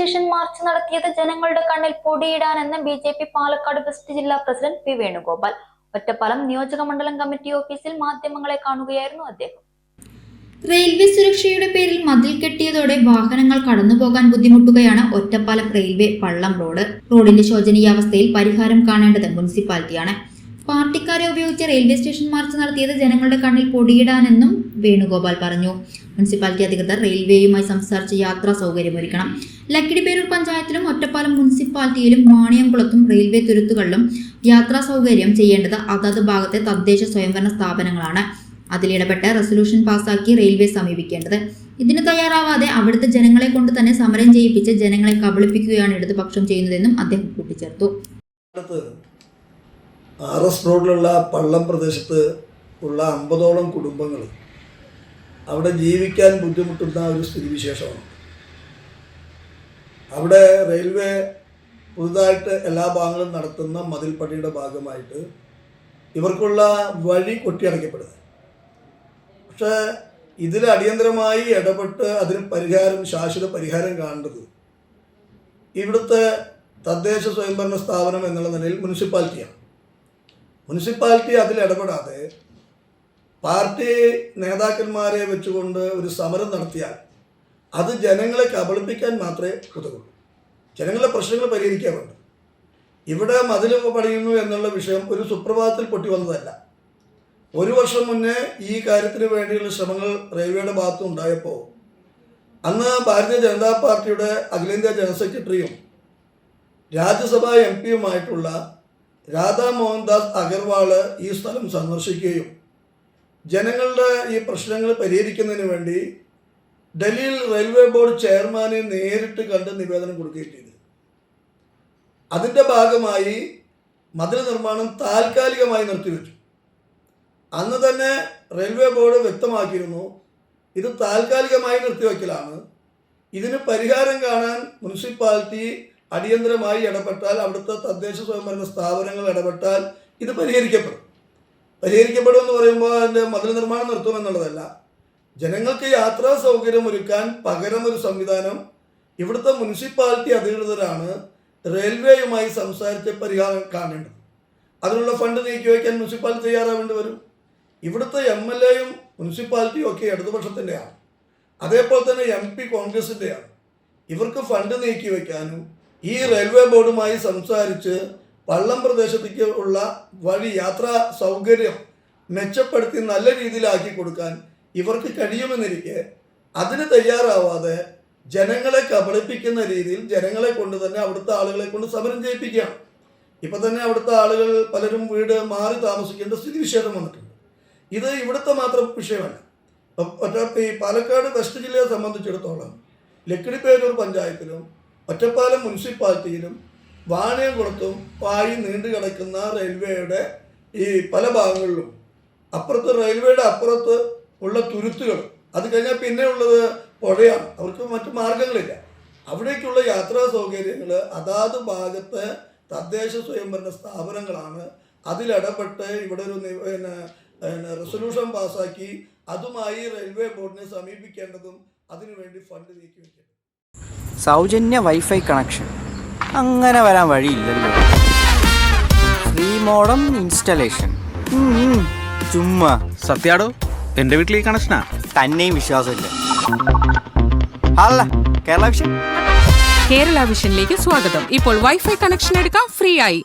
Station March നടത്തിയത് ജനങ്ങളുടെ കണ്ണിൽ പൊടിയിടാനെന്ന് ബിജെപി പാലക്കാട് വെസ്റ്റ് ജില്ലാ പ്രസിഡന്റ് പി വേണുഗോപാൽ. ഒറ്റപ്പാലം നിയോജക മണ്ഡലം കമ്മിറ്റി ഓഫീസിൽ മാധ്യമങ്ങളെ കാണുകയായിരുന്നു അദ്ദേഹം. റെയിൽവേ സുരക്ഷയുടെ പേരിൽ മതിൽ കെട്ടിയതോടെ വാഹനങ്ങൾ കടന്നുപോകാൻ ബുദ്ധിമുട്ടുകയാണ് ഒറ്റപ്പാലം റെയിൽവേ പള്ളം റോഡ്. റോഡിന്റെ ശോചനീയാവസ്ഥയിൽ പരിഹാരം കാണേണ്ടത് മുനിസിപ്പാലിറ്റിയാണ്. പാർട്ടിക്കാരെ ഉപയോഗിച്ച് റെയിൽവേ സ്റ്റേഷൻ മാർച്ച് നടത്തിയത് ജനങ്ങളുടെ കണ്ണിൽ പൊടിയിടാനെന്നും വേണുഗോപാൽ പറഞ്ഞു. മുനിസിപ്പാലിറ്റി അധികൃതർ റെയിൽവേയുമായി സംസാരിച്ച് യാത്രാ സൗകര്യമൊരുക്കണം. ലക്കിടിപ്പേരൂർ പഞ്ചായത്തിലും ഒറ്റപ്പാലം മുനിസിപ്പാലിറ്റിയിലും വാണിയംകുളത്തും റെയിൽവേ തുരുത്തുകളിലും യാത്രാ സൗകര്യം ചെയ്യേണ്ടത് അതത് ഭാഗത്തെ തദ്ദേശ സ്വയംഭരണ സ്ഥാപനങ്ങളാണ്. അതിലിടപെട്ട് റെസൊല്യൂഷൻ പാസാക്കി റെയിൽവേ സമീപിക്കേണ്ടത്. ഇതിന് തയ്യാറാവാതെ അവിടുത്തെ ജനങ്ങളെ കൊണ്ട് തന്നെ സമരം ചെയ്യിപ്പിച്ച് ജനങ്ങളെ കബളിപ്പിക്കുകയാണ് ഇടതുപക്ഷം ചെയ്യുന്നതെന്നും അദ്ദേഹം കൂട്ടിച്ചേർത്തു. RS റോഡിലുള്ള പള്ളം പ്രദേശത്ത് ഉള്ള 50ഓളം കുടുംബങ്ങൾ അവിടെ ജീവിക്കാൻ ബുദ്ധിമുട്ടുന്ന ഒരു സ്ഥിതിവിശേഷമാണ്. അവിടെ റെയിൽവേ പുതുതായിട്ട് എല്ലാ ഭാഗങ്ങളും നടത്തുന്ന മതിൽപ്പണിയുടെ ഭാഗമായിട്ട് ഇവർക്കുള്ള വഴി കൊട്ടിയടയ്ക്കപ്പെടുന്നത്. പക്ഷേ ഇതിൽ അടിയന്തരമായി ഇടപെട്ട് അതിന് ശാശ്വത പരിഹാരം കാണേണ്ടത് ഇവിടുത്തെ തദ്ദേശ സ്വയംഭരണ സ്ഥാപനം എന്നുള്ള നിലയിൽ മുനിസിപ്പാലിറ്റിയാണ്. മുനിസിപ്പാലിറ്റി അതിൽ ഇടപെടാതെ പാർട്ടി നേതാക്കന്മാരെ വെച്ചുകൊണ്ട് ഒരു സമരം നടത്തിയാൽ അത് ജനങ്ങളെ കബളിപ്പിക്കാൻ മാത്രമേ ഉതകുള്ളൂ. ജനങ്ങളുടെ പ്രശ്നങ്ങൾ പരിഹരിക്കാൻ വേണ്ട. ഇവിടെ മതിൽ പണിയുന്നു എന്നുള്ള വിഷയം ഒരു സുപ്രഭാതത്തിൽ പൊട്ടി വന്നതല്ല. 1 വർഷം മുന്നേ ഈ കാര്യത്തിന് വേണ്ടിയുള്ള ശ്രമങ്ങൾ റെയിൽവേയുടെ ഭാഗത്തും ഉണ്ടായപ്പോൾ അന്ന് ഭാരതീയ ജനതാ പാർട്ടിയുടെ അഖിലേന്ത്യാ ജനറൽ സെക്രട്ടറിയും രാജ്യസഭാ MP-യുമായിട്ടുള്ള രാധാ മോഹൻദാസ് അഗർവാള് ഈ സ്ഥലം സന്ദർശിക്കുകയും ജനങ്ങളുടെ ഈ പ്രശ്നങ്ങൾ പരിഹരിക്കുന്നതിന് വേണ്ടി ഡൽഹിയിൽ റെയിൽവേ ബോർഡ് ചെയർമാനെ നേരിട്ട് കണ്ട് നിവേദനം കൊടുക്കുകയും ചെയ്തു. അതിൻ്റെ ഭാഗമായി മതിൽ നിർമ്മാണം താൽക്കാലികമായി നിർത്തിവെച്ചു. അന്ന് തന്നെ റെയിൽവേ ബോർഡ് വ്യക്തമാക്കിയിരുന്നു ഇത് താൽക്കാലികമായി നിർത്തിവെക്കലാണ്. ഇതിന് പരിഹാരം കാണാൻ മുനിസിപ്പാലിറ്റി അടിയന്തരമായി ഇടപെട്ടാൽ, അവിടുത്തെ തദ്ദേശ സ്വയംഭരണ സ്ഥാപനങ്ങൾ ഇടപെട്ടാൽ ഇത് പരിഹരിക്കപ്പെടുമെന്ന് പറയുമ്പോൾ അതിൻ്റെ മതിൽ നിർമ്മാണം നിർത്തുമെന്നുള്ളതല്ല. ജനങ്ങൾക്ക് യാത്രാ സൗകര്യം ഒരുക്കാൻ പകരം ഒരു സംവിധാനം ഇവിടുത്തെ മുനിസിപ്പാലിറ്റി അധികൃതരാണ് റെയിൽവേയുമായി സംസാരിച്ച് പരിഹാരം കാണേണ്ടത്. അതിനുള്ള ഫണ്ട് നീക്കി വയ്ക്കാൻ മുനിസിപ്പാലിറ്റി തയ്യാറാവേണ്ടി വരും. ഇവിടുത്തെ MLA-യും മുനിസിപ്പാലിറ്റിയും ഒക്കെ ഇടതുപക്ഷത്തിൻ്റെയാണ്. അതേപോലെ തന്നെ MP കോൺഗ്രസിൻ്റെയാണ്. ഇവർക്ക് ഫണ്ട് നീക്കി വയ്ക്കാനും ഈ റെയിൽവേ ബോർഡുമായി സംസാരിച്ച് പള്ളം പ്രദേശത്തേക്ക് ഉള്ള വഴി യാത്രാ സൗകര്യം മെച്ചപ്പെടുത്തി നല്ല രീതിയിലാക്കി കൊടുക്കാൻ ഇവർക്ക് കഴിയുമെന്നിരിക്കെ അതിന് തയ്യാറാവാതെ ജനങ്ങളെ കബളിപ്പിക്കുന്ന രീതിയിൽ ജനങ്ങളെ കൊണ്ട് തന്നെ അവിടുത്തെ ആളുകളെ കൊണ്ട് സമരം ചെയ്യിപ്പിക്കുകയാണ്. ഇപ്പം തന്നെ അവിടുത്തെ ആളുകൾ പലരും വീട് മാറി താമസിക്കേണ്ട സ്ഥിതിവിശേഷം വന്നിട്ടുണ്ട്. ഇത് ഇവിടുത്തെ മാത്രം വിഷയമല്ല. ഈ പാലക്കാട് വെസ്റ്റ് ജില്ലയെ സംബന്ധിച്ചിടത്തോളം ലക്കിടിപ്പേരൂർ പഞ്ചായത്തിലും ഒറ്റപ്പാലം മുനിസിപ്പാലിറ്റിയിലും വാണിയംകുളത്തും പായി നീണ്ടു കിടക്കുന്ന റെയിൽവേയുടെ ഈ പല ഭാഗങ്ങളിലും അപ്പുറത്ത് റെയിൽവേയുടെ അപ്പുറത്ത് ഉള്ള തുരുത്തുകൾ, അത് കഴിഞ്ഞാൽ പിന്നെ ഉള്ളത് പുഴയാണ്. അവർക്ക് മറ്റു മാർഗങ്ങളില്ല. അവിടേക്കുള്ള യാത്രാ സൗകര്യങ്ങൾ അതാത് ഭാഗത്തെ തദ്ദേശ സ്വയംഭരണ സ്ഥാപനങ്ങളാണ് അതിലിടപെട്ട് ഇവിടെ ഒരു റെസൊല്യൂഷൻ പാസ്സാക്കി അതുമായി റെയിൽവേ ബോർഡിനെ സമീപിക്കേണ്ടതും അതിനുവേണ്ടി ഫണ്ട് നീക്കി വയ്ക്കേണ്ടത്. സൗജന്യ വൈഫൈ കണക്ഷൻ അങ്ങനെ വരാൻ വഴിയില്ലല്ലോ. ഫ്രീ മോഡം ഇൻസ്റ്റലേഷൻ ചുമ്മാ. സത്യാടോ, എൻ്റെ വീട്ടിൽ ഈ കണക്ഷനാ. തന്നെയും വിശ്വാസമില്ല. അല്ല, കേരള വിഷൻ. കേരള വിഷനിലേക്ക് സ്വാഗതം. ഇപ്പോൾ വൈഫൈ കണക്ഷൻ എടുക്കാം ഫ്രീ ആയി.